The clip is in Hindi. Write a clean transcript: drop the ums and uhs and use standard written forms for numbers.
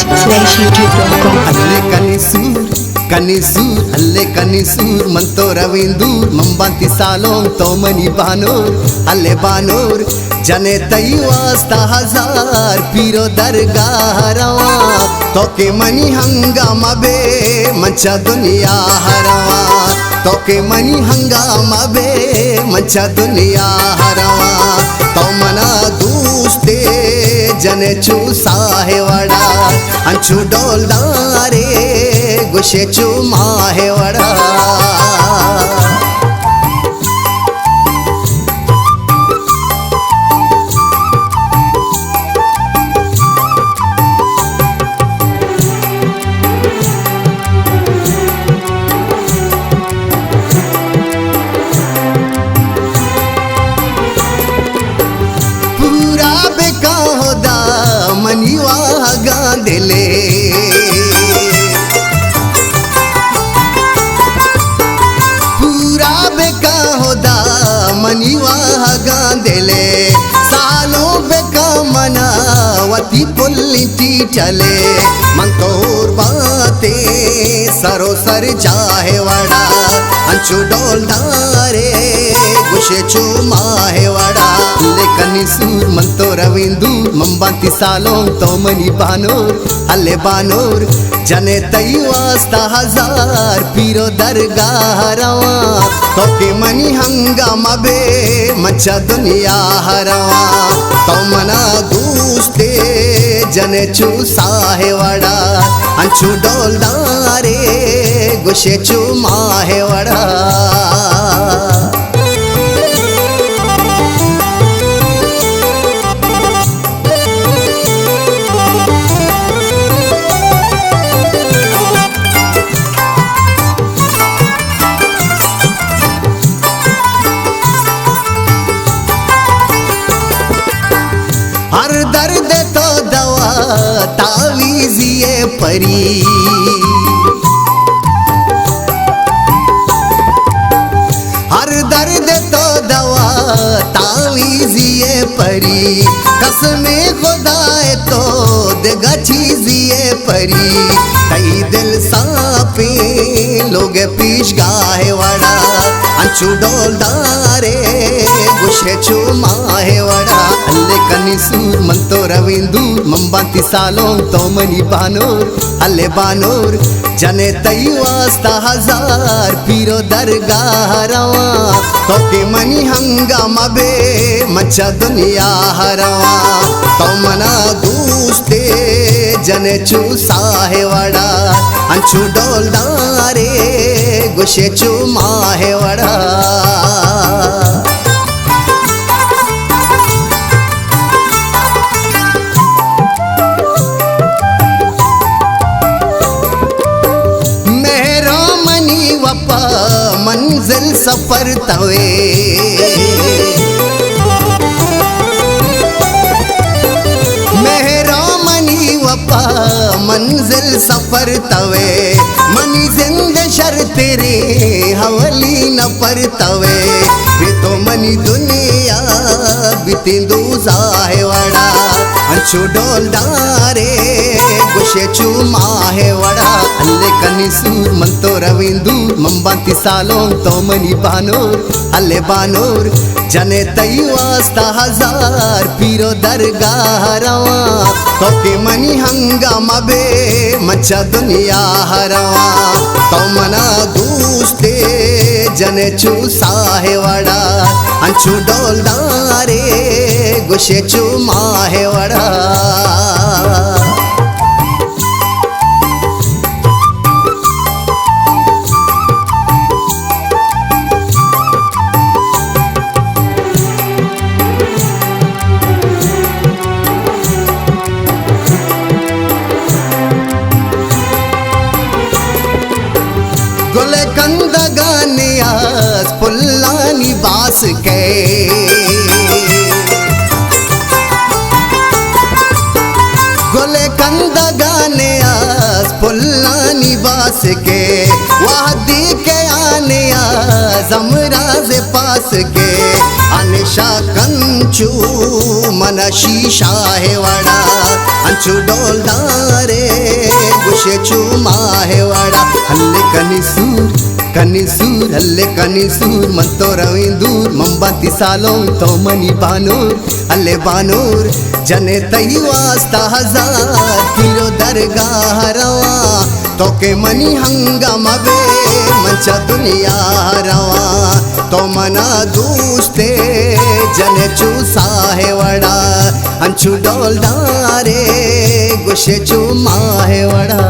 www.youtube.com. ಅಲ್ಲೇ ಕನಿಸೂರ್ ಅಲ್ಲೇ ಕನಿಸೂರ್ ಮಂತೋ ರವೀಂದೂರ್ ಮಂಬಾಂತಿ ಸಾಲೋಂಗ್ ತೋಮನಿ ಬಾನೋರ್ ಅಲ್ಲೇ ಬಾನೋರ್ जने तई वास्ता हजार पीरो दरगाह रवा तोके मनी हंगामा बे मंचा दुनिया हरवा तोके मनी हंगामा बे मंचा दुनिया हरवा तो मना दूस्ते जने चूसा है वड़ा अंचू डोलदारे गुशे चूमा है वड़ा मनीवा गांधले पूरा बेका होदा मनीवा गांधले सालों बेका मनावती पुल्ली चले मन तोर बाते सरो सर चाहे वड़ा अंचू डोलदारे गुशे चूमा है वड़ा कनिसूर मंतो रवींदूर मंबांती सालोंग तोमनी बानोर अल्ले बानोर जने तई वास्ता हजार पीरो दरगाह रवा तोके मनी हंगामा बे मचा दुनिया हरवा तो मना दूस्ते जने चूसा है वड़ा अंचू डोलदारे गुशे चूमा है वड़ा हर दर्द तो दवा तावीज़ ये परी हर दर्द तो दवा तावीज़ ये परी कसमे खुदाए तो देगा चीज़ ये परी तई दिल सापे लोग पीश गाहे वड़ा अंचू डोलदारे गुशे चूमा है वड़ा अल्ले कनिसूर मंतो रवींदूर मंबांती सालोंग तोमनी बानोर अल्ले बानोर जने तई वास्ता हजार पीरो दरगाह रवा तोके मनी हंगामा बे मचा दुनिया हरवा तो मना दूस्ते जने चूसा है वड़ा अंचू डोलदारे गुशे चूमा है वड़ा मंजिल सफर तवे मेहरा मनी वपा मंजिल सफर तवे मनी जिंद शर तेरे हवली न पर तवे वे तो मनी दुनिया बीते दूजा है वड़ा अंचू डोलदारे गुशे चूमा है वड़ा अल्ले कनिसूर मंतो रवींदूर मंबांती सालोंग तोमनी बानोर अल्ले बानोर जने तई वास्ता हजार पीरो दरगाह रवा तोके मनी हंगामा बे मचा दुनिया हरवा तो मना दूस्ते जने चूसा है वड़ा अंचू डोलदारे गुशे चूमा है वड़ा गोले कंदा गाने आज पुल्लानी बास के गोले कंदा गाने आज पुल्लानी बास के वादी के आने आज अमराज पास के अनिशा कंचू मन शीशा है वड़ा अंचू डोलदारे गुशे चूमा है वड़ा हल्ले कनिसूर हल्ले कनिसूर मन तो रवी दूर मंबाती सालों तो मनी बानूर हल्ले बानूर जने तई वास्ता 1000 किलो दरगाह रवा तो के मनी हंगामा बे मंचा दुनिया रवा तो मना दूसते जने चूसा है वड़ा अंचू डोलदारे गुशे चूमा है वड़ा।